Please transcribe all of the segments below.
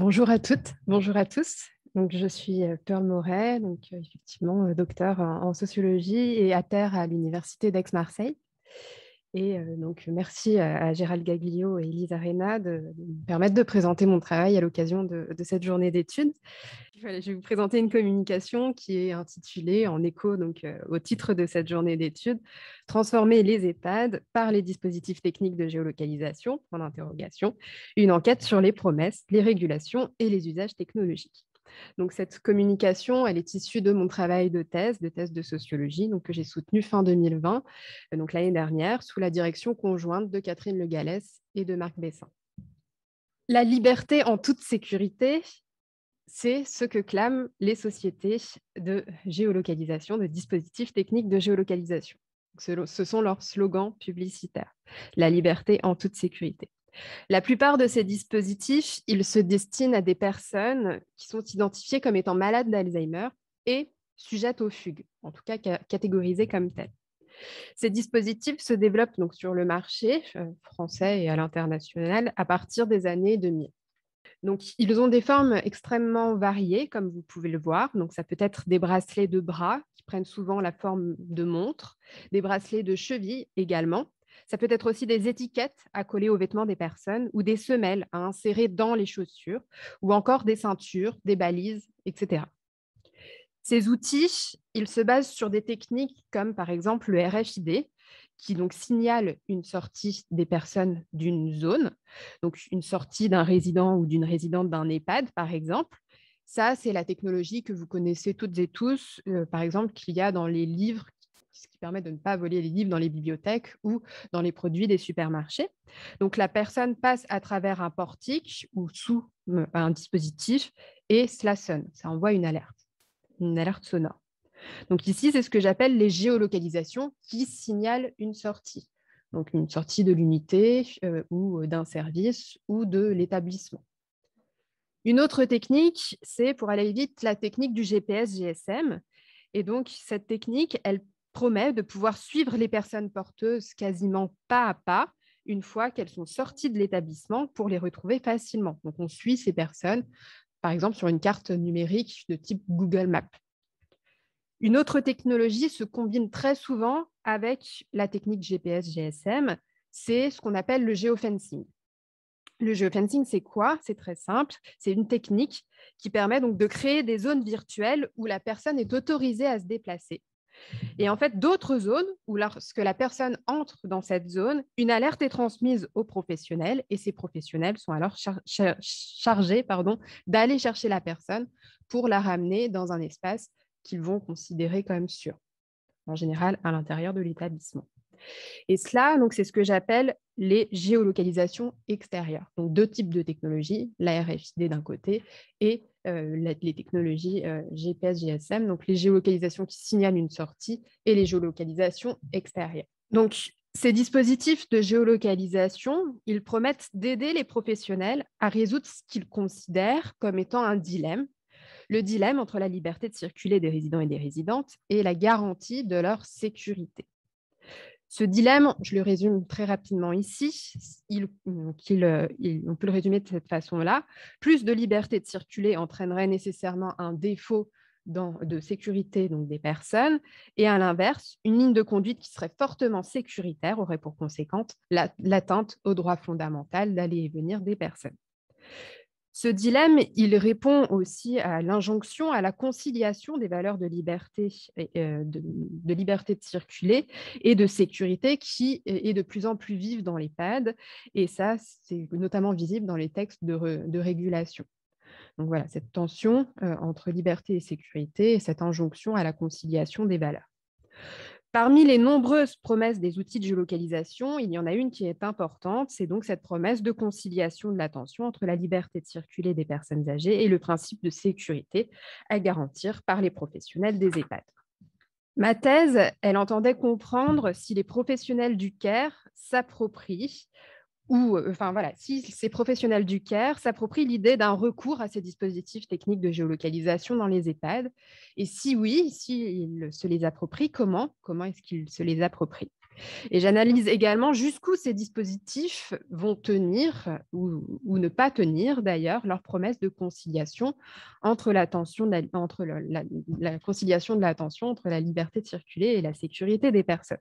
Bonjour à toutes, bonjour à tous. Donc, je suis Pearl Moret, donc, effectivement docteur en sociologie et à terre à l'Université d'Aix-Marseille. Et donc, merci à Gérald Gaglio et Elise Arena de me permettre de présenter mon travail à l'occasion de cette journée d'études. Voilà, je vais vous présenter une communication qui est intitulée, en écho donc, au titre de cette journée d'études, Transformer les EHPAD par les dispositifs techniques de géolocalisation, point d'interrogation, une enquête sur les promesses, les régulations et les usages technologiques. Donc, cette communication, elle est issue de mon travail de thèse de sociologie, donc, que j'ai soutenu fin 2020, donc l'année dernière, sous la direction conjointe de Catherine Le Gallès et de Marc Bessin. La liberté en toute sécurité, c'est ce que clament les sociétés de géolocalisation, de dispositifs techniques de géolocalisation. Ce sont leurs slogans publicitaires. La liberté en toute sécurité. La plupart de ces dispositifs, ils se destinent à des personnes qui sont identifiées comme étant malades d'Alzheimer et sujettes aux fugues, en tout cas catégorisées comme telles. Ces dispositifs se développent donc sur le marché français et à l'international à partir des années 2000. Donc, ils ont des formes extrêmement variées, comme vous pouvez le voir. Donc, ça peut être des bracelets de bras qui prennent souvent la forme de montres, des bracelets de cheville également. Ça peut être aussi des étiquettes à coller aux vêtements des personnes ou des semelles à insérer dans les chaussures ou encore des ceintures, des balises, etc. Ces outils, ils se basent sur des techniques comme par exemple le RFID, qui donc signale une sortie des personnes d'une zone, donc une sortie d'un résident ou d'une résidente d'un EHPAD, par exemple. Ça, c'est la technologie que vous connaissez toutes et tous, par exemple, qu'il y a dans les livres, ce qui permet de ne pas voler les livres dans les bibliothèques ou dans les produits des supermarchés. Donc, la personne passe à travers un portique ou sous un dispositif et cela sonne, ça envoie une alerte sonore. Donc ici, c'est ce que j'appelle les géolocalisations qui signalent une sortie. Donc une sortie de l'unité ou d'un service ou de l'établissement. Une autre technique, c'est pour aller vite la technique du GPS-GSM. Et donc cette technique, elle promet de pouvoir suivre les personnes porteuses quasiment pas à pas une fois qu'elles sont sorties de l'établissement pour les retrouver facilement. Donc on suit ces personnes, par exemple sur une carte numérique de type Google Maps. Une autre technologie se combine très souvent avec la technique GPS-GSM, c'est ce qu'on appelle le géofencing. Le géofencing, c'est quoi? C'est très simple. C'est une technique qui permet donc de créer des zones virtuelles où la personne est autorisée à se déplacer. Et en fait, d'autres zones où lorsque la personne entre dans cette zone, une alerte est transmise aux professionnels et ces professionnels sont alors chargés d'aller chercher la personne pour la ramener dans un espace qu'ils vont considérer comme sûr, en général à l'intérieur de l'établissement. Et cela, donc, c'est ce que j'appelle les géolocalisations extérieures. Donc, deux types de technologies, la RFID d'un côté et les technologies GPS, GSM, donc les géolocalisations qui signalent une sortie et les géolocalisations extérieures. Donc, ces dispositifs de géolocalisation, ils promettent d'aider les professionnels à résoudre ce qu'ils considèrent comme étant un dilemme, le dilemme entre la liberté de circuler des résidents et des résidentes et la garantie de leur sécurité. Ce dilemme, je le résume très rapidement ici, on peut le résumer de cette façon-là. Plus de liberté de circuler entraînerait nécessairement un défaut de sécurité donc des personnes, et à l'inverse, une ligne de conduite qui serait fortement sécuritaire aurait pour conséquence l'atteinte au droit fondamental d'aller et venir des personnes. Ce dilemme, il répond aussi à l'injonction à la conciliation des valeurs de liberté, de liberté de circuler et de sécurité qui est de plus en plus vive dans l'EHPAD. Et ça, c'est notamment visible dans les textes de régulation. Donc voilà, cette tension entre liberté et sécurité et cette injonction à la conciliation des valeurs. Parmi les nombreuses promesses des outils de géolocalisation, il y en a une qui est importante, c'est donc cette promesse de conciliation de l'attention entre la liberté de circuler des personnes âgées et le principe de sécurité à garantir par les professionnels des EHPAD. Ma thèse, elle entendait comprendre si les professionnels du care s'approprient si ces professionnels du care s'approprient l'idée d'un recours à ces dispositifs techniques de géolocalisation dans les EHPAD, et si oui, s'ils se les approprient, comment est-ce qu'ils se les approprient? Et j'analyse également jusqu'où ces dispositifs vont tenir ou ne pas tenir d'ailleurs leurs promesses de conciliation entre la conciliation de l'attention entre la liberté de circuler et la sécurité des personnes.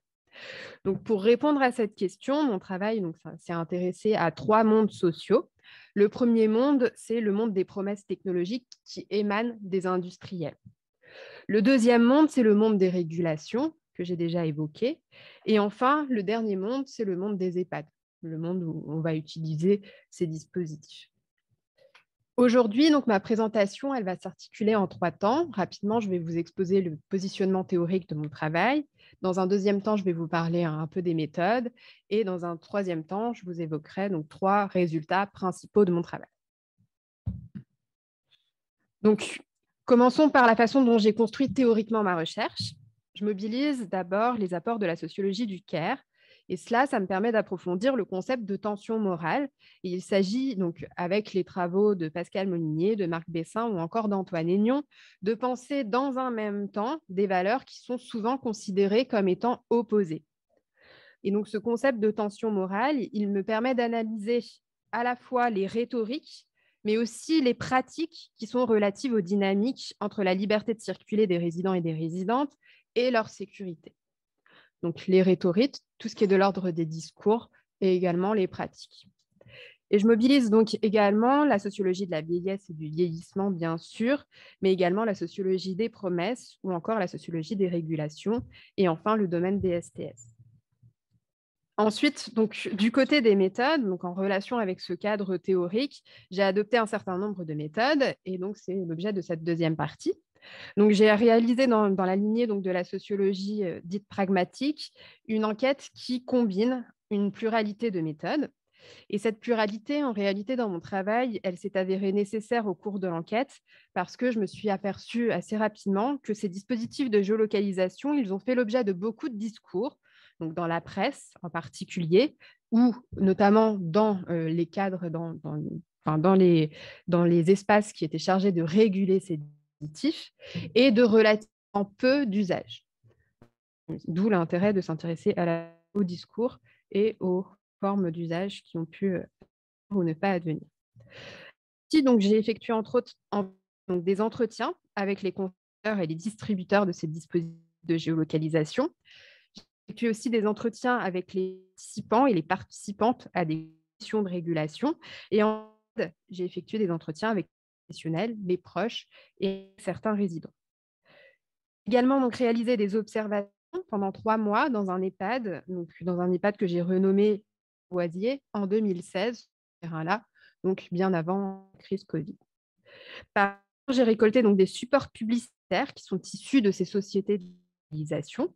Donc, pour répondre à cette question, mon travail s'est intéressé à 3 mondes sociaux. Le premier monde, c'est le monde des promesses technologiques qui émanent des industriels. Le deuxième monde, c'est le monde des régulations, que j'ai déjà évoqué. Et enfin, le dernier monde, c'est le monde des EHPAD, le monde où on va utiliser ces dispositifs. Aujourd'hui, donc, ma présentation, elle va s'articuler en 3 temps. Rapidement, je vais vous exposer le positionnement théorique de mon travail. Dans un deuxième temps, je vais vous parler un peu des méthodes. Et dans un troisième temps, je vous évoquerai donc 3 résultats principaux de mon travail. Donc, commençons par la façon dont j'ai construit théoriquement ma recherche. Je mobilise d'abord les apports de la sociologie du care. Et cela, ça me permet d'approfondir le concept de tension morale. Et il s'agit donc, avec les travaux de Pascal Molinier, de Marc Bessin ou encore d'Antoine Aignon, de penser dans un même temps des valeurs qui sont souvent considérées comme étant opposées. Et donc, ce concept de tension morale, il me permet d'analyser à la fois les rhétoriques, mais aussi les pratiques qui sont relatives aux dynamiques entre la liberté de circuler des résidents et des résidentes et leur sécurité. Donc, les rhétoriques, tout ce qui est de l'ordre des discours et également les pratiques. Et je mobilise donc également la sociologie de la vieillesse et du vieillissement, bien sûr, mais également la sociologie des promesses ou encore la sociologie des régulations et enfin le domaine des STS. Ensuite, donc, du côté des méthodes, donc en relation avec ce cadre théorique, j'ai adopté un certain nombre de méthodes et donc c'est l'objet de cette deuxième partie. Donc, j'ai réalisé dans la lignée donc, de la sociologie dite pragmatique une enquête qui combine une pluralité de méthodes. Et cette pluralité, en réalité, dans mon travail, elle s'est avérée nécessaire au cours de l'enquête parce que je me suis aperçue assez rapidement que ces dispositifs de géolocalisation, ils ont fait l'objet de beaucoup de discours, donc dans la presse en particulier, ou notamment dans les cadres, dans les espaces qui étaient chargés de réguler ces dispositifs, et de relativement peu d'usage. D'où l'intérêt de s'intéresser au discours et aux formes d'usage qui ont pu ou ne pas advenir. Donc, j'ai effectué entre autres des entretiens avec les constructeurs et les distributeurs de ces dispositifs de géolocalisation. J'ai effectué aussi des entretiens avec les participants et les participantes à des missions de régulation. Et j'ai effectué des entretiens avec les professionnels, les proches et certains résidents. Également, donc, réalisé des observations pendant 3 mois dans un EHPAD, que j'ai renommé Boisier en 2016, là, donc bien avant la crise Covid. Par ailleurs, j'ai récolté donc des supports publicitaires qui sont issus de ces sociétés d'utilisation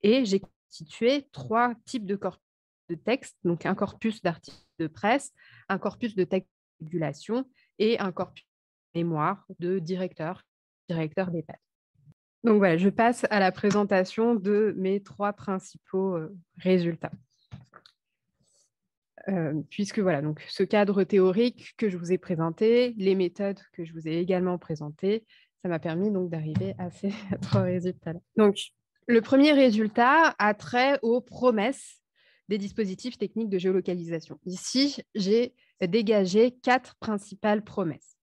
et j'ai constitué 3 types de corpus de texte, donc un corpus d'articles de presse, un corpus de texte de régulation et un corpus de mémoire de directeurs d'EHPAD. Donc voilà, je passe à la présentation de mes 3 principaux résultats. Puisque voilà, donc ce cadre théorique que je vous ai présenté, les méthodes que je vous ai également présentées, ça m'a permis donc d'arriver à ces 3 résultats-là. Donc, le premier résultat a trait aux promesses des dispositifs techniques de géolocalisation. Ici, j'ai dégagé 4 principales promesses.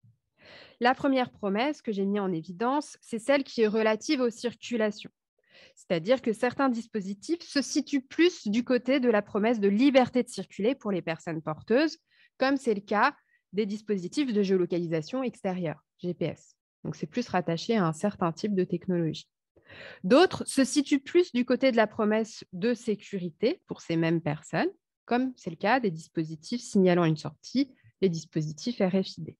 La première promesse que j'ai mis en évidence, c'est celle qui est relative aux circulations. C'est-à-dire que certains dispositifs se situent plus du côté de la promesse de liberté de circuler pour les personnes porteuses, comme c'est le cas des dispositifs de géolocalisation extérieure, GPS. Donc, c'est plus rattaché à un certain type de technologie. D'autres se situent plus du côté de la promesse de sécurité pour ces mêmes personnes, comme c'est le cas des dispositifs signalant une sortie, les dispositifs RFID.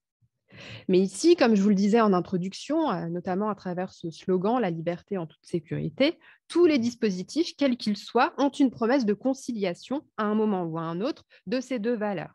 Mais ici, comme je vous le disais en introduction, notamment à travers ce slogan « La liberté en toute sécurité », tous les dispositifs, quels qu'ils soient, ont une promesse de conciliation à un moment ou à un autre de ces 2 valeurs.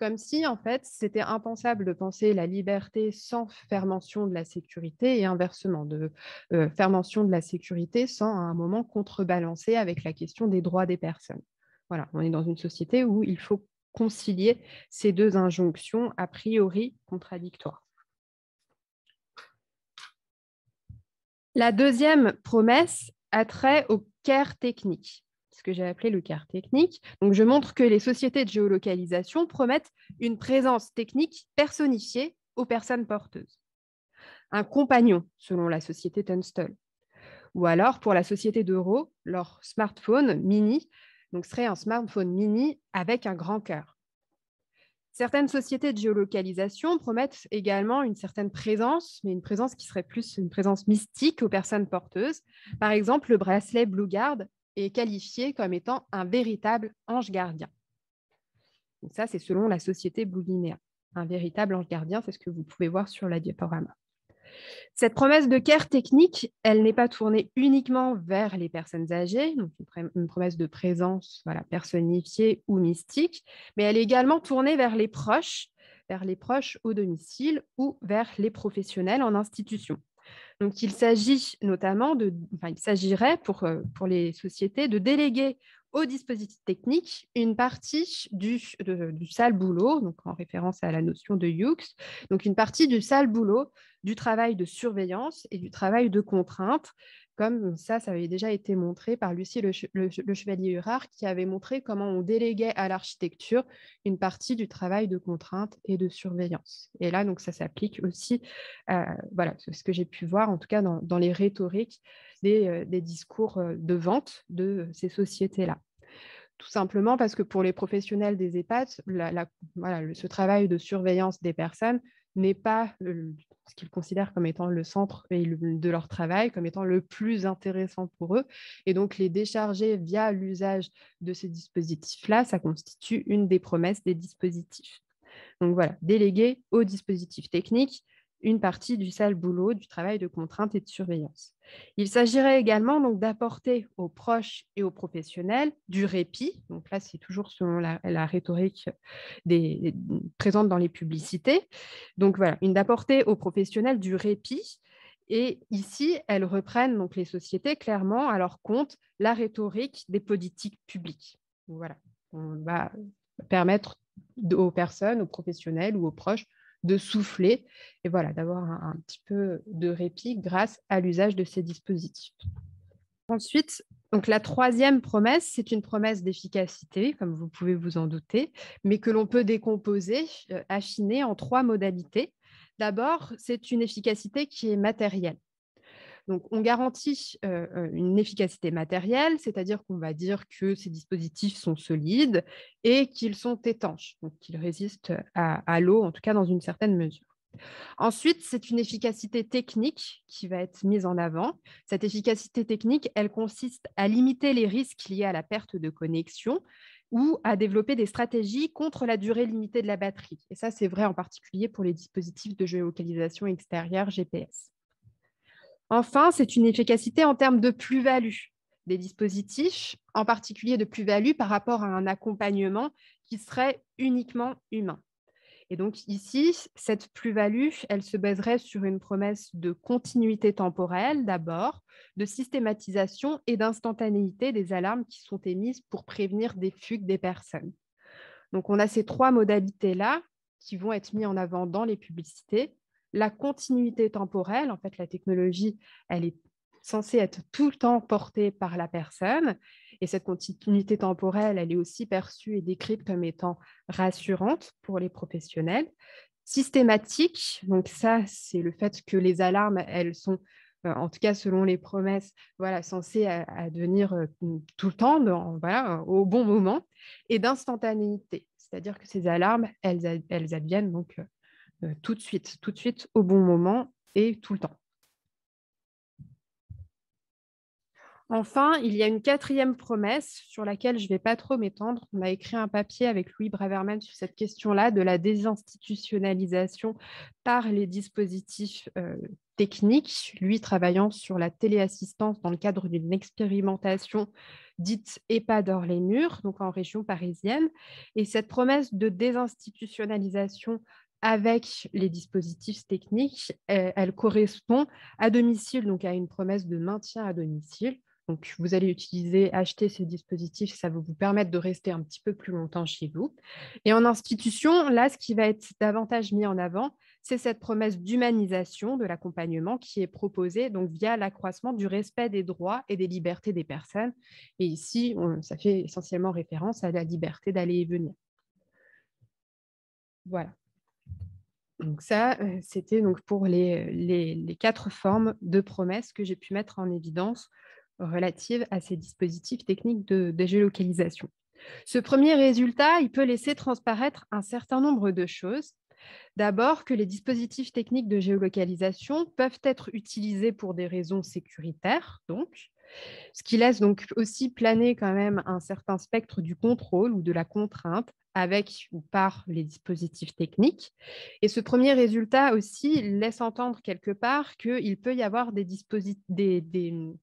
Comme si, en fait, c'était impensable de penser la liberté sans faire mention de la sécurité et inversement, de faire mention de la sécurité sans à un moment contrebalancer avec la question des droits des personnes. Voilà, on est dans une société où il faut concilier ces 2 injonctions a priori contradictoires. La deuxième promesse a trait au care technique. ce que j'ai appelé le CARE technique. Donc, je montre que les sociétés de géolocalisation promettent une présence technique personnifiée aux personnes porteuses. Un compagnon, selon la société Tunstall. Ou alors, pour la société d'Euro, leur smartphone mini donc serait un smartphone mini avec un grand cœur. Certaines sociétés de géolocalisation promettent également une certaine présence, mais une présence qui serait plus une présence mystique aux personnes porteuses. Par exemple, le bracelet Blueguard est qualifié comme étant un véritable ange gardien. Donc ça, c'est selon la société Blue Guinea. Un véritable ange gardien, c'est ce que vous pouvez voir sur la diaporama. Cette promesse de care technique, elle n'est pas tournée uniquement vers les personnes âgées, donc une promesse de présence personnifiée ou mystique, mais elle est également tournée vers les proches au domicile ou vers les professionnels en institution. Donc, il s'agirait pour les sociétés de déléguer au dispositif technique une partie du sale boulot, donc en référence à la notion de Hughes, donc une partie du sale boulot, du travail de surveillance et du travail de contrainte, comme ça avait déjà été montré par Lucie le Chevalier-Hurard, qui avait montré comment on déléguait à l'architecture une partie du travail de contrainte et de surveillance. Et là, donc, ça s'applique aussi, voilà, ce que j'ai pu voir, en tout cas dans les rhétoriques des discours de vente de ces sociétés-là. Tout simplement parce que pour les professionnels des EHPAD, ce travail de surveillance des personnes n'est pas ce qu'ils considèrent comme étant le centre de leur travail, comme étant le plus intéressant pour eux. Et donc, les décharger via l'usage de ces dispositifs-là, ça constitue une des promesses des dispositifs. Donc voilà, déléguer au dispositif technique une partie du sale boulot, du travail de contrainte et de surveillance. Il s'agirait également donc d'apporter aux proches et aux professionnels du répit. Donc là, c'est toujours selon la rhétorique présente dans les publicités. Donc voilà, d'apporter aux professionnels du répit. Et ici, elles reprennent donc les sociétés clairement à leur compte la rhétorique des politiques publiques. Donc voilà, on va permettre aux personnes, aux professionnels ou aux proches de souffler et voilà, d'avoir un petit peu de répit grâce à l'usage de ces dispositifs. Ensuite, donc la troisième promesse, c'est une promesse d'efficacité, comme vous pouvez vous en douter, mais que l'on peut décomposer, affiner en 3 modalités. D'abord, c'est une efficacité qui est matérielle. Donc, on garantit une efficacité matérielle, c'est-à-dire qu'on va dire que ces dispositifs sont solides et qu'ils sont étanches, donc qu'ils résistent à l'eau, en tout cas dans une certaine mesure. Ensuite, c'est une efficacité technique qui va être mise en avant. Cette efficacité technique, elle consiste à limiter les risques liés à la perte de connexion ou à développer des stratégies contre la durée limitée de la batterie. Et ça, c'est vrai en particulier pour les dispositifs de géolocalisation extérieure GPS. Enfin, c'est une efficacité en termes de plus-value des dispositifs, en particulier de plus-value par rapport à un accompagnement qui serait uniquement humain. Et donc ici, cette plus-value, elle se baserait sur une promesse de continuité temporelle d'abord, de systématisation et d'instantanéité des alarmes qui sont émises pour prévenir des fugues des personnes. Donc on a ces 3 modalités-là qui vont être mises en avant dans les publicités. La continuité temporelle, en fait, la technologie, elle est censée être tout le temps portée par la personne. Et cette continuité temporelle, elle est aussi perçue et décrite comme étant rassurante pour les professionnels. Systématique, donc ça, c'est le fait que les alarmes, elles sont, en tout cas selon les promesses, voilà, censées advenir tout le temps, au bon moment. Et d'instantanéité, c'est-à-dire que ces alarmes, elles adviennent donc tout de suite, au bon moment et tout le temps. Enfin, il y a une 4e promesse sur laquelle je ne vais pas trop m'étendre. On a écrit un papier avec Louis Braverman sur cette question-là de la désinstitutionnalisation par les dispositifs techniques, lui travaillant sur la téléassistance dans le cadre d'une expérimentation dite EHPAD hors les murs, donc en région parisienne. Et cette promesse de désinstitutionnalisation avec les dispositifs techniques, elle correspond à domicile, donc à une promesse de maintien à domicile. Donc, vous allez acheter ces dispositifs, ça va vous permettre de rester un petit peu plus longtemps chez vous. Et en institution, là, ce qui va être davantage mis en avant, c'est cette promesse d'humanisation de l'accompagnement qui est proposée donc, via l'accroissement du respect des droits et des libertés des personnes. Et ici, ça fait essentiellement référence à la liberté d'aller et venir. Voilà. Donc ça, c'était donc pour les 4 formes de promesses que j'ai pu mettre en évidence relatives à ces dispositifs techniques de géolocalisation. Ce premier résultat, il peut laisser transparaître un certain nombre de choses. D'abord, que les dispositifs techniques de géolocalisation peuvent être utilisés pour des raisons sécuritaires, donc, ce qui laisse donc aussi planer quand même un certain spectre du contrôle ou de la contrainte avec ou par les dispositifs techniques. Et ce premier résultat aussi laisse entendre quelque part qu'il peut y avoir des dispositifs, il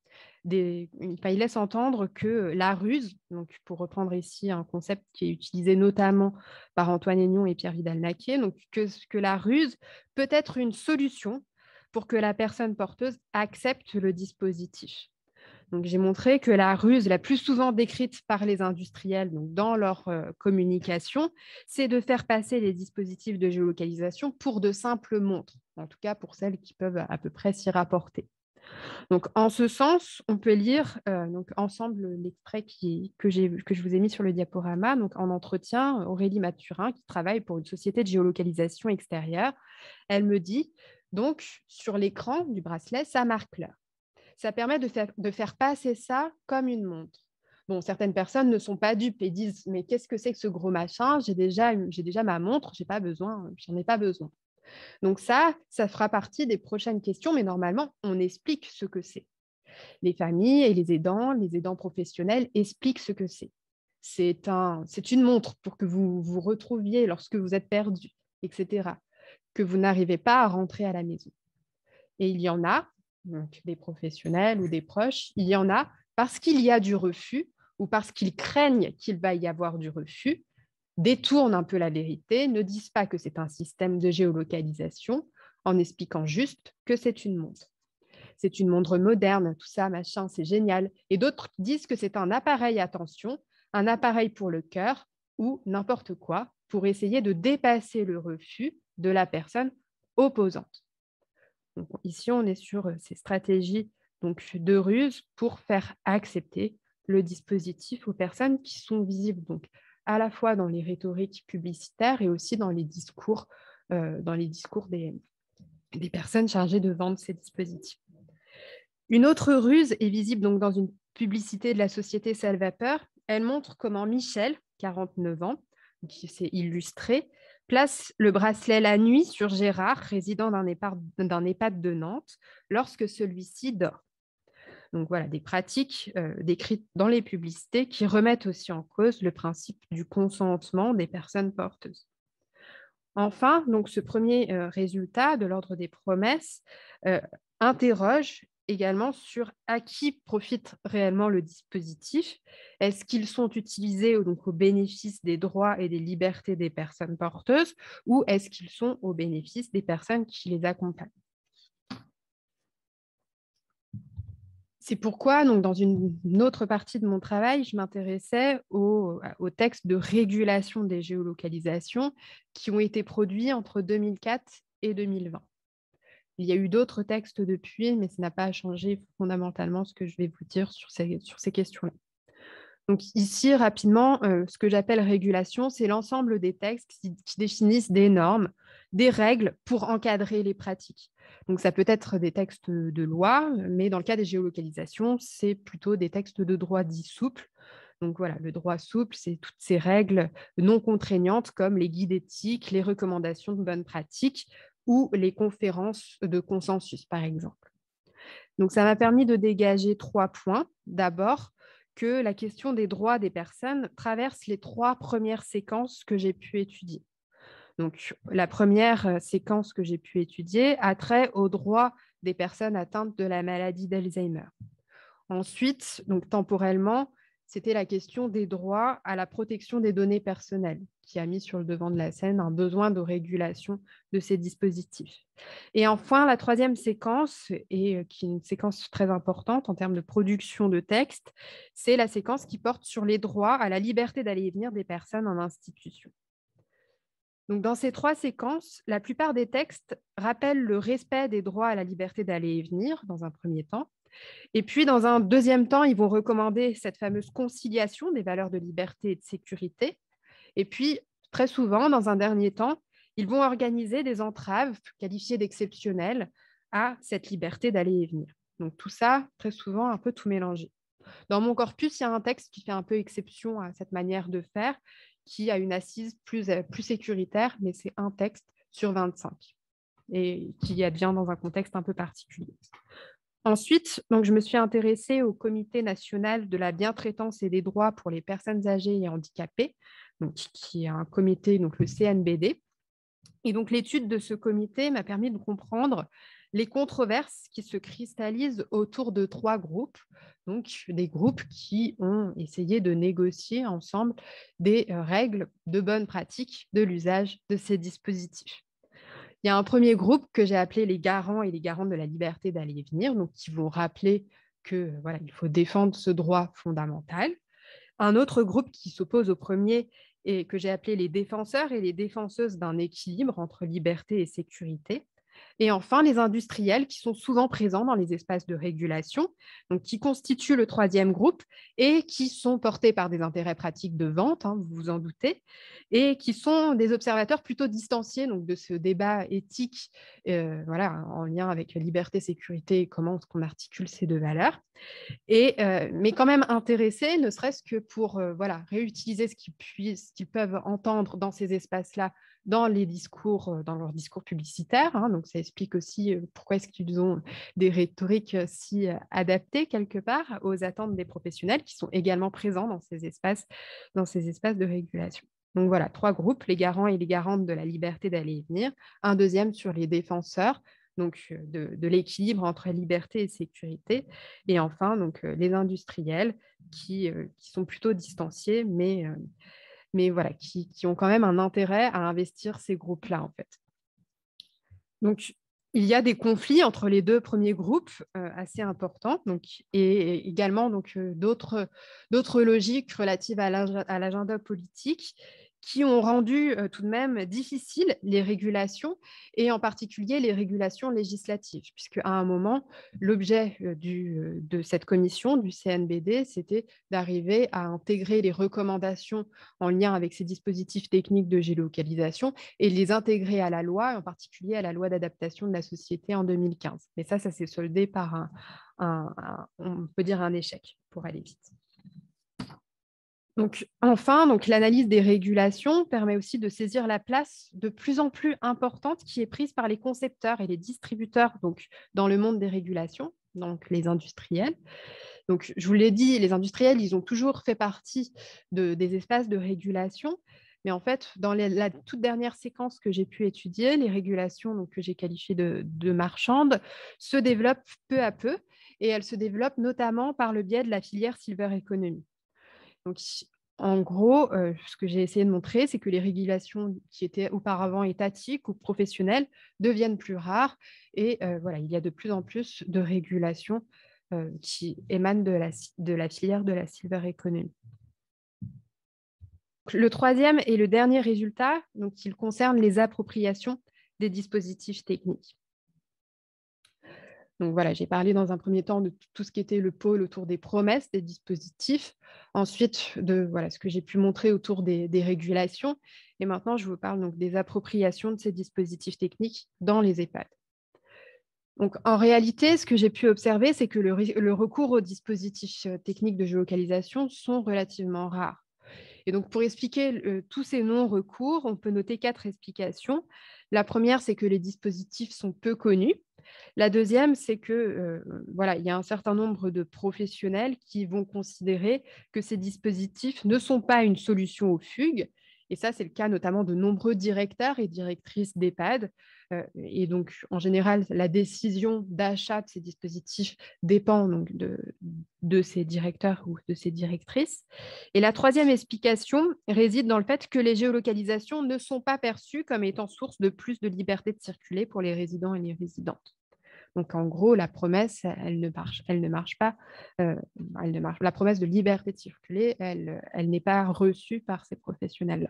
laisse entendre que la ruse, donc pour reprendre ici un concept qui est utilisé notamment par Antoine Aignon et Pierre Vidal-Naquet, donc que la ruse peut être une solution pour que la personne porteuse accepte le dispositif. Donc, j'ai montré que la ruse la plus souvent décrite par les industriels donc dans leur communication, c'est de faire passer les dispositifs de géolocalisation pour de simples montres, en tout cas pour celles qui peuvent à peu près s'y rapporter. Donc, en ce sens, on peut lire donc, ensemble l'extrait que je vous ai mis sur le diaporama. Donc, en entretien, Aurélie Mathurin, qui travaille pour une société de géolocalisation extérieure, elle me dit, donc, sur l'écran du bracelet, ça marque l'heure. Ça permet de faire passer ça comme une montre. Bon, certaines personnes ne sont pas dupes et disent « mais qu'est-ce que c'est que ce gros machin? J'ai déjà ma montre, j'en ai pas besoin. » Donc ça fera partie des prochaines questions, mais normalement, on explique ce que c'est. Les familles et les aidants professionnels expliquent ce que c'est. C'est une montre pour que vous vous retrouviez lorsque vous êtes perdu, etc., que vous n'arrivez pas à rentrer à la maison. Et il y en a, donc des professionnels ou des proches, il y en a parce qu'il y a du refus ou parce qu'ils craignent qu'il va y avoir du refus, détournent un peu la vérité, ne disent pas que c'est un système de géolocalisation en expliquant juste que c'est une montre. C'est une montre moderne, tout ça, machin, c'est génial. Et d'autres disent que c'est un appareil, attention, un appareil pour le cœur ou n'importe quoi pour essayer de dépasser le refus de la personne opposante. Donc, ici, on est sur ces stratégies donc, de ruse pour faire accepter le dispositif aux personnes qui sont visibles donc, à la fois dans les rhétoriques publicitaires et aussi dans les discours des personnes chargées de vendre ces dispositifs. Une autre ruse est visible donc, dans une publicité de la société Salvapeur. Elle montre comment Michel, 49 ans, qui s'est illustré, place le bracelet la nuit sur Gérard, résident d'un EHPAD de Nantes, lorsque celui-ci dort. Donc voilà, des pratiques décrites dans les publicités qui remettent aussi en cause le principe du consentement des personnes porteuses. Enfin, donc ce premier résultat de l'ordre des promesses interroge également sur à qui profite réellement le dispositif. Est-ce qu'ils sont utilisés donc, au bénéfice des droits et des libertés des personnes porteuses ou est-ce qu'ils sont au bénéfice des personnes qui les accompagnent? C'est pourquoi, donc, dans une autre partie de mon travail, je m'intéressais aux textes de régulation des géolocalisations qui ont été produits entre 2004 et 2020. Il y a eu d'autres textes depuis, mais ça n'a pas changé fondamentalement ce que je vais vous dire sur ces questions-là. Donc ici, rapidement, ce que j'appelle régulation, c'est l'ensemble des textes qui définissent des normes, des règles pour encadrer les pratiques. Donc ça peut être des textes de loi, mais dans le cas des géolocalisations, c'est plutôt des textes de droit dits souples. Donc voilà, le droit souple, c'est toutes ces règles non contraignantes comme les guides éthiques, les recommandations de bonnes pratiques ou les conférences de consensus, par exemple. Donc ça m'a permis de dégager 3 points. D'abord, que la question des droits des personnes traverse les 3 premières séquences que j'ai pu étudier. Donc, la première séquence que j'ai pu étudier a trait aux droits des personnes atteintes de la maladie d'Alzheimer. Ensuite, donc temporellement, c'était la question des droits à la protection des données personnelles, qui a mis sur le devant de la scène un besoin de régulation de ces dispositifs. Et enfin, la troisième séquence, et qui est une séquence très importante en termes de production de texte, c'est la séquence qui porte sur les droits à la liberté d'aller et venir des personnes en institution. Donc, dans ces trois séquences, la plupart des textes rappellent le respect des droits à la liberté d'aller et venir, dans un premier temps. Et puis, dans un deuxième temps, ils vont recommander cette fameuse conciliation des valeurs de liberté et de sécurité. Et puis, très souvent, dans un dernier temps, ils vont organiser des entraves qualifiées d'exceptionnelles à cette liberté d'aller et venir. Donc, tout ça, très souvent, un peu tout mélangé. Dans mon corpus, il y a un texte qui fait un peu exception à cette manière de faire, qui a une assise plus sécuritaire, mais c'est un texte sur 25 et qui advient dans un contexte un peu particulier. Ensuite, donc, je me suis intéressée au Comité national de la bientraitance et des droits pour les personnes âgées et handicapées, donc, qui est un comité, donc le CNBD. Et donc, l'étude de ce comité m'a permis de comprendre les controverses qui se cristallisent autour de trois groupes, donc des groupes qui ont essayé de négocier ensemble des règles de bonne pratique de l'usage de ces dispositifs. Il y a un premier groupe que j'ai appelé les garants et les garantes de la liberté d'aller et venir, donc qui vont rappeler que voilà, il faut défendre ce droit fondamental. Un autre groupe qui s'oppose au premier et que j'ai appelé les défenseurs et les défenseuses d'un équilibre entre liberté et sécurité. Et enfin, les industriels qui sont souvent présents dans les espaces de régulation, donc qui constituent le troisième groupe et qui sont portés par des intérêts pratiques de vente, vous vous en doutez, et qui sont des observateurs plutôt distanciés donc, de ce débat éthique voilà, en lien avec la liberté, sécurité et comment est-ce qu'on articule ces deux valeurs. Mais quand même intéressés, ne serait-ce que pour voilà, réutiliser ce qu'ils peuvent entendre dans ces espaces-là, dans les discours, dans leurs discours publicitaires. Donc, ça explique aussi pourquoi est-ce qu'ils ont des rhétoriques si adaptées quelque part aux attentes des professionnels qui sont également présents dans ces espaces de régulation. Donc voilà, trois groupes, les garants et les garantes de la liberté d'aller et venir, un deuxième sur les défenseurs, donc de l'équilibre entre liberté et sécurité, et enfin donc, les industriels qui sont plutôt distanciés, mais voilà, qui ont quand même un intérêt à investir ces groupes-là en fait. Donc, il y a des conflits entre les deux premiers groupes assez importants, donc, et également d'autres logiques relatives à l'agenda politique qui ont rendu tout de même difficiles les régulations, et en particulier les régulations législatives, puisque à un moment, l'objet de cette commission, du CNBD, c'était d'arriver à intégrer les recommandations en lien avec ces dispositifs techniques de géolocalisation et les intégrer à la loi, en particulier à la loi d'adaptation de la société en 2015. Mais ça s'est soldé par on peut dire un échec, pour aller vite. Donc, enfin, l'analyse des régulations permet aussi de saisir la place de plus en plus importante qui est prise par les concepteurs et les distributeurs donc, dans le monde des régulations, donc les industriels. Donc, je vous l'ai dit, les industriels, ils ont toujours fait partie des espaces de régulation. Mais en fait, dans la toute dernière séquence que j'ai pu étudier, les régulations donc, que j'ai qualifiées de marchandes se développent peu à peu, et elles se développent notamment par le biais de la filière Silver Economy. Donc, en gros, ce que j'ai essayé de montrer, c'est que les régulations qui étaient auparavant étatiques ou professionnelles deviennent plus rares. Et voilà, il y a de plus en plus de régulations qui émanent de la filière de la Silver Economy. Le troisième et le dernier résultat, donc, il concerne les appropriations des dispositifs techniques. Donc voilà, j'ai parlé dans un premier temps de tout ce qui était le pôle autour des promesses des dispositifs, ensuite de voilà, ce que j'ai pu montrer autour des régulations, et maintenant je vous parle donc des appropriations de ces dispositifs techniques dans les EHPAD. Donc, en réalité, ce que j'ai pu observer, c'est que le recours aux dispositifs techniques de géolocalisation sont relativement rares. Et donc, pour expliquer tous ces non-recours, on peut noter 4 explications. La première, c'est que les dispositifs sont peu connus. La deuxième, c'est que voilà, il y a un certain nombre de professionnels qui vont considérer que ces dispositifs ne sont pas une solution aux fugues. Et ça, c'est le cas notamment de nombreux directeurs et directrices d'EHPAD, Et donc, en général, la décision d'achat de ces dispositifs dépend donc de ces directeurs ou de ces directrices. Et la troisième explication réside dans le fait que les géolocalisations ne sont pas perçues comme étant source de plus de liberté de circuler pour les résidents et les résidentes. Donc, en gros, la promesse, elle ne marche pas. La promesse de liberté de circuler, elle n'est pas reçue par ces professionnels-là,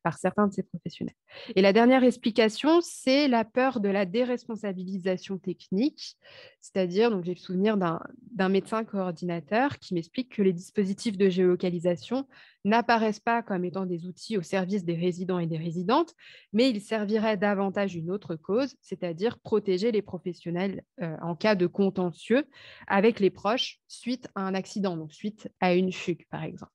par certains de ces professionnels. Et la dernière explication, c'est la peur de la déresponsabilisation technique, c'est-à-dire, donc j'ai le souvenir d'un médecin coordinateur qui m'explique que les dispositifs de géolocalisation n'apparaissent pas comme étant des outils au service des résidents et des résidentes, mais ils serviraient davantage une autre cause, c'est-à-dire protéger les professionnels en cas de contentieux avec les proches suite à un accident, donc suite à une fugue, par exemple.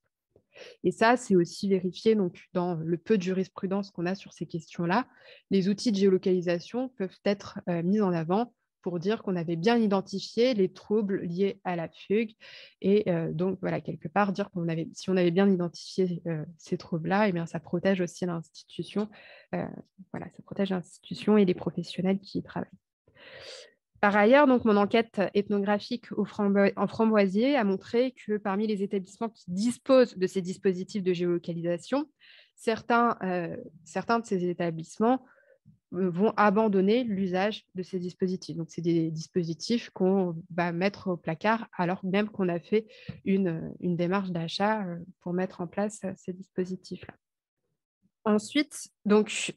Et ça, c'est aussi vérifié donc, dans le peu de jurisprudence qu'on a sur ces questions-là. Les outils de géolocalisation peuvent être mis en avant pour dire qu'on avait bien identifié les troubles liés à la fugue. Et donc, voilà, quelque part, dire si on avait bien identifié ces troubles-là, eh bien, ça protège aussi l'institution. Voilà, ça protège l'institution et les professionnels qui y travaillent. Par ailleurs, donc, mon enquête ethnographique en Framboisier a montré que parmi les établissements qui disposent de ces dispositifs de géolocalisation, certains de ces établissements vont abandonner l'usage de ces dispositifs. Donc, c'est des dispositifs qu'on va mettre au placard alors même qu'on a fait une démarche d'achat pour mettre en place ces dispositifs-là. Ensuite, donc,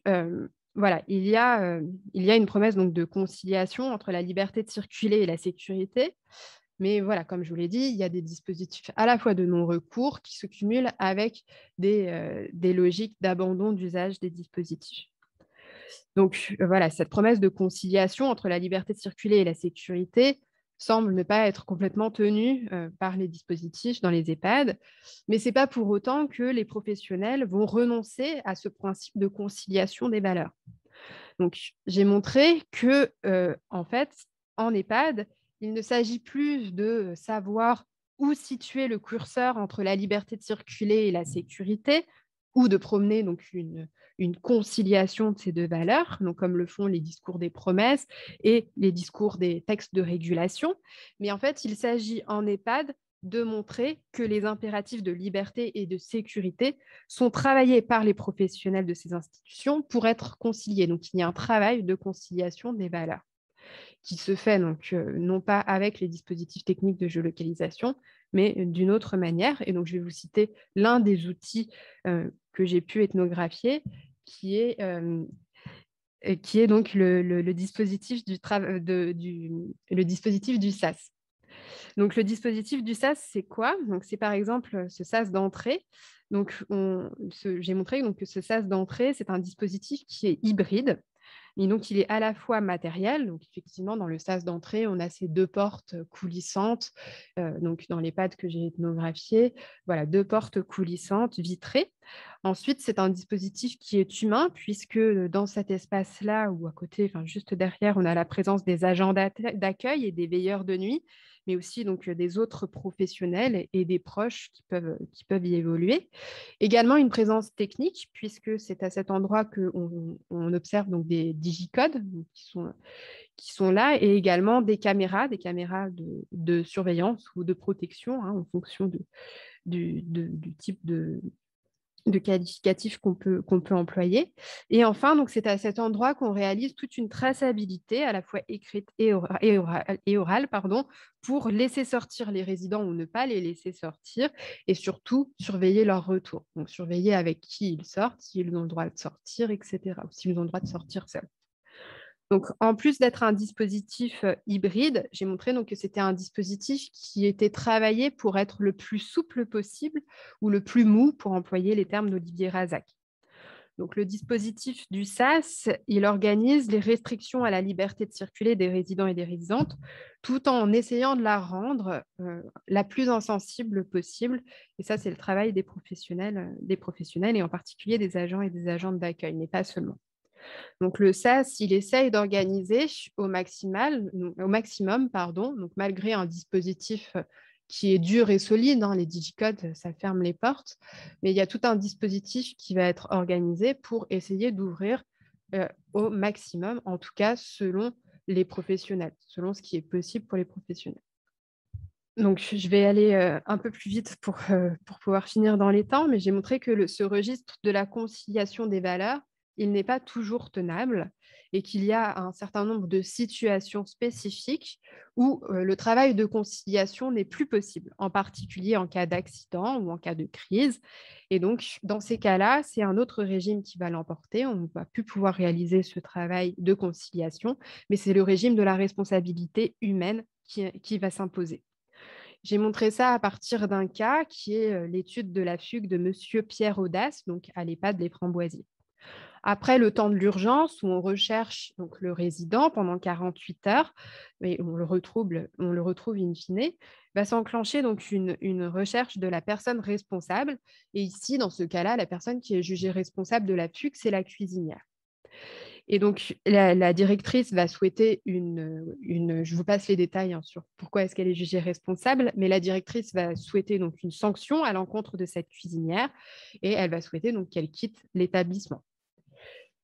voilà, il y a une promesse donc, de conciliation entre la liberté de circuler et la sécurité. Mais voilà, comme je vous l'ai dit, il y a des dispositifs à la fois de non-recours qui se cumulent avec des logiques d'abandon d'usage des dispositifs. Donc voilà, cette promesse de conciliation entre la liberté de circuler et la sécurité semble ne pas être complètement tenue par les dispositifs dans les EHPAD, mais ce n'est pas pour autant que les professionnels vont renoncer à ce principe de conciliation des valeurs. Donc, j'ai montré que, en fait, en EHPAD, il ne s'agit plus de savoir où situer le curseur entre la liberté de circuler et la sécurité, ou de promener donc une conciliation de ces deux valeurs, donc comme le font les discours des promesses et les discours des textes de régulation. Mais en fait, il s'agit en EHPAD de montrer que les impératifs de liberté et de sécurité sont travaillés par les professionnels de ces institutions pour être conciliés. Donc, il y a un travail de conciliation des valeurs qui se fait donc, non pas avec les dispositifs techniques de géolocalisation, mais d'une autre manière. Et donc, je vais vous citer l'un des outils que j'ai pu ethnographier, qui est donc le dispositif le dispositif du SAS. Donc, le dispositif du SAS, c'est quoi? Donc, c'est par exemple ce SAS d'entrée. Donc, j'ai montré donc, que ce SAS d'entrée, c'est un dispositif qui est hybride. Et donc, il est à la fois matériel. Donc, effectivement, dans le SAS d'entrée, on a ces deux portes coulissantes. Donc, dans les pads que j'ai ethnographiées, voilà, deux portes coulissantes vitrées. Ensuite, c'est un dispositif qui est humain, puisque dans cet espace-là, ou à côté, enfin, juste derrière, on a la présence des agents d'accueil et des veilleurs de nuit, mais aussi donc, des autres professionnels et des proches qui peuvent y évoluer. Également, une présence technique, puisque c'est à cet endroit qu'on observe donc, des digicodes qui sont là, et également des caméras de surveillance ou de protection, en fonction du type de qualificatifs qu'on peut employer. Et enfin, donc, c'est à cet endroit qu'on réalise toute une traçabilité, à la fois écrite et orale, pour laisser sortir les résidents ou ne pas les laisser sortir, et surtout surveiller leur retour. Donc, surveiller avec qui ils sortent, s'ils ont le droit de sortir, etc., ou s'ils ont le droit de sortir seuls. Donc, en plus d'être un dispositif hybride, j'ai montré donc, que c'était un dispositif qui était travaillé pour être le plus souple possible ou le plus mou, pour employer les termes d'Olivier Razac. Donc, le dispositif du SAS, il organise les restrictions à la liberté de circuler des résidents et des résidentes, tout en essayant de la rendre la plus insensible possible. Et ça, c'est le travail des professionnels et en particulier des agents et des agentes d'accueil, mais pas seulement. Donc, le SAS, il essaye d'organiser au maximum, donc malgré un dispositif qui est dur et solide, les digicodes, ça ferme les portes, mais il y a tout un dispositif qui va être organisé pour essayer d'ouvrir au maximum, en tout cas selon les professionnels, selon ce qui est possible pour les professionnels. Donc, je vais aller un peu plus vite pour pouvoir finir dans les temps, mais j'ai montré que ce registre de la conciliation des valeurs, il n'est pas toujours tenable et qu'il y a un certain nombre de situations spécifiques où le travail de conciliation n'est plus possible, en particulier en cas d'accident ou en cas de crise. Et donc, dans ces cas-là, c'est un autre régime qui va l'emporter. On ne va plus pouvoir réaliser ce travail de conciliation, mais c'est le régime de la responsabilité humaine qui va s'imposer. J'ai montré ça à partir d'un cas qui est l'étude de la fugue de Monsieur Pierre Audace, donc à l'EHPAD Les Framboisiers. Après le temps de l'urgence, où on recherche donc, le résident pendant 48 heures, et on le retrouve in fine, va s'enclencher donc une recherche de la personne responsable. Et ici, dans ce cas-là, la personne qui est jugée responsable de la fugue, c'est la cuisinière. Et donc, la directrice va souhaiter je vous passe les détails sur pourquoi est-ce qu'elle est jugée responsable, mais la directrice va souhaiter donc une sanction à l'encontre de cette cuisinière et elle va souhaiter donc qu'elle quitte l'établissement.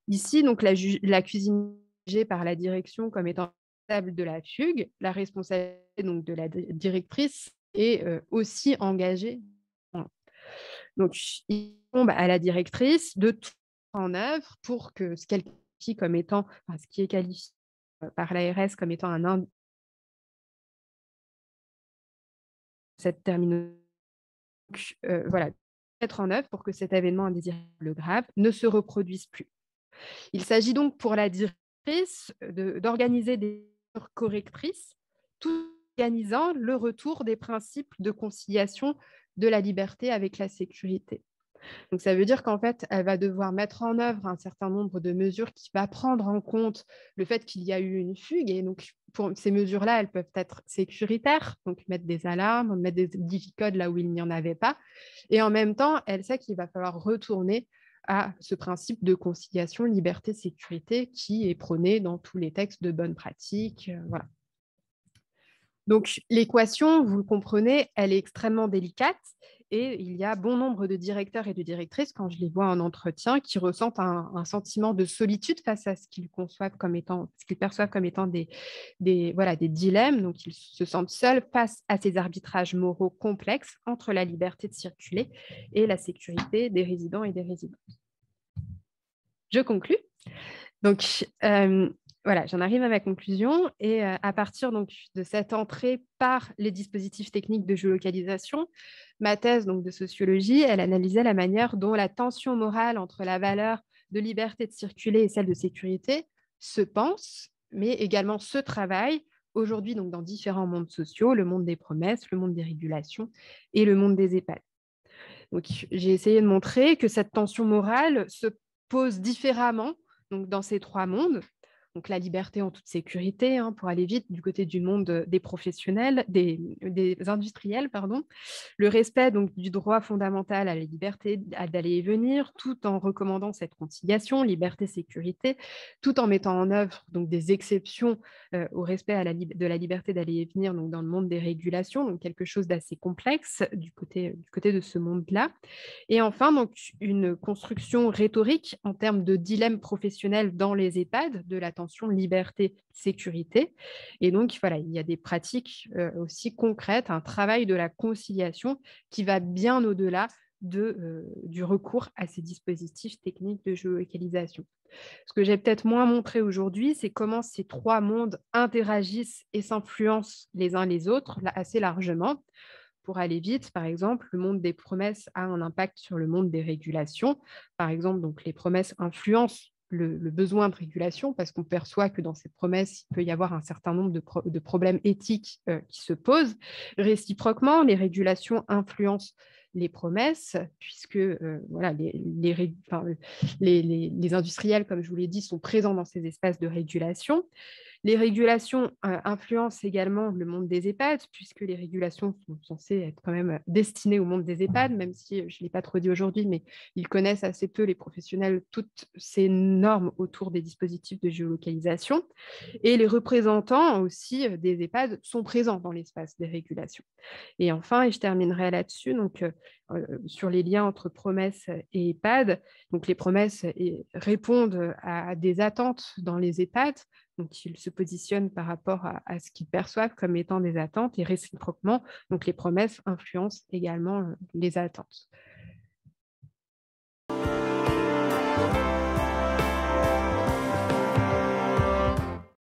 Ici, donc, la cuisinière est jugée par la direction comme étant responsable de la fugue. La responsabilité donc, de la directrice est aussi engagée. Donc, il tombe à la directrice de tout mettre en œuvre pour que ce qu'elle qualifie comme étant, ce qui est qualifié par l'ARS comme étant cette terminologie, voilà, mettre en œuvre pour que cet événement indésirable grave ne se reproduise plus. Il s'agit donc pour la directrice d'organiser des mesures correctrices, tout en organisant le retour des principes de conciliation de la liberté avec la sécurité. Donc, ça veut dire qu'en fait, elle va devoir mettre en œuvre un certain nombre de mesures qui va prendre en compte le fait qu'il y a eu une fugue. Et donc, pour ces mesures-là, elles peuvent être sécuritaires, donc mettre des alarmes, mettre des difficodes là où il n'y en avait pas. Et en même temps, elle sait qu'il va falloir retourner à ce principe de conciliation liberté-sécurité qui est prôné dans tous les textes de bonne pratique. Voilà. Donc, l'équation, vous le comprenez, elle est extrêmement délicate et il y a bon nombre de directeurs et de directrices, quand je les vois en entretien, qui ressentent un sentiment de solitude face à ce qu'ils perçoivent comme étant des dilemmes. Donc, ils se sentent seuls face à ces arbitrages moraux complexes entre la liberté de circuler et la sécurité des résidents et des résidentes. Je conclus. Donc, voilà, j'en arrive à ma conclusion et à partir donc, de cette entrée par les dispositifs techniques de géolocalisation, ma thèse donc, de sociologie, elle analysait la manière dont la tension morale entre la valeur de liberté de circuler et celle de sécurité se pense, mais également se travaille aujourd'hui donc, dans différents mondes sociaux, le monde des promesses, le monde des régulations et le monde des EHPAD. Donc, j'ai essayé de montrer que cette tension morale se pose différemment donc, dans ces trois mondes. Donc, la liberté en toute sécurité, pour aller vite, du côté du monde des professionnels, des industriels, pardon. Le respect donc, du droit fondamental à la liberté d'aller et venir, tout en recommandant cette conciliation, liberté-sécurité, tout en mettant en œuvre donc, des exceptions au respect de la liberté d'aller et venir donc, dans le monde des régulations, donc quelque chose d'assez complexe du côté de ce monde-là. Et enfin, donc, une construction rhétorique en termes de dilemme professionnel dans les EHPAD, de la tension liberté-sécurité. Et donc, voilà, il y a des pratiques aussi concrètes, un travail de la conciliation qui va bien au-delà du recours à ces dispositifs techniques de géolocalisation. Ce que j'ai peut-être moins montré aujourd'hui, c'est comment ces trois mondes interagissent et s'influencent les uns les autres assez largement. Pour aller vite, par exemple, le monde des promesses a un impact sur le monde des régulations. Par exemple, donc, les promesses influencent le besoin de régulation parce qu'on perçoit que dans ces promesses, il peut y avoir un certain nombre de problèmes éthiques qui se posent. Réciproquement, les régulations influencent les promesses, puisque voilà, les industriels, comme je vous l'ai dit, sont présents dans ces espaces de régulation. Les régulations influencent également le monde des EHPAD, puisque les régulations sont censées être quand même destinées au monde des EHPAD, même si je ne l'ai pas trop dit aujourd'hui, mais ils connaissent assez peu, les professionnels, toutes ces normes autour des dispositifs de géolocalisation. Et les représentants aussi des EHPAD sont présents dans l'espace des régulations. Et enfin, et je terminerai là-dessus, donc sur les liens entre promesses et EHPAD. Donc, les promesses répondent à des attentes dans les EHPAD. Donc, ils se positionnent par rapport à ce qu'ils perçoivent comme étant des attentes et réciproquement, donc les promesses influencent également les attentes.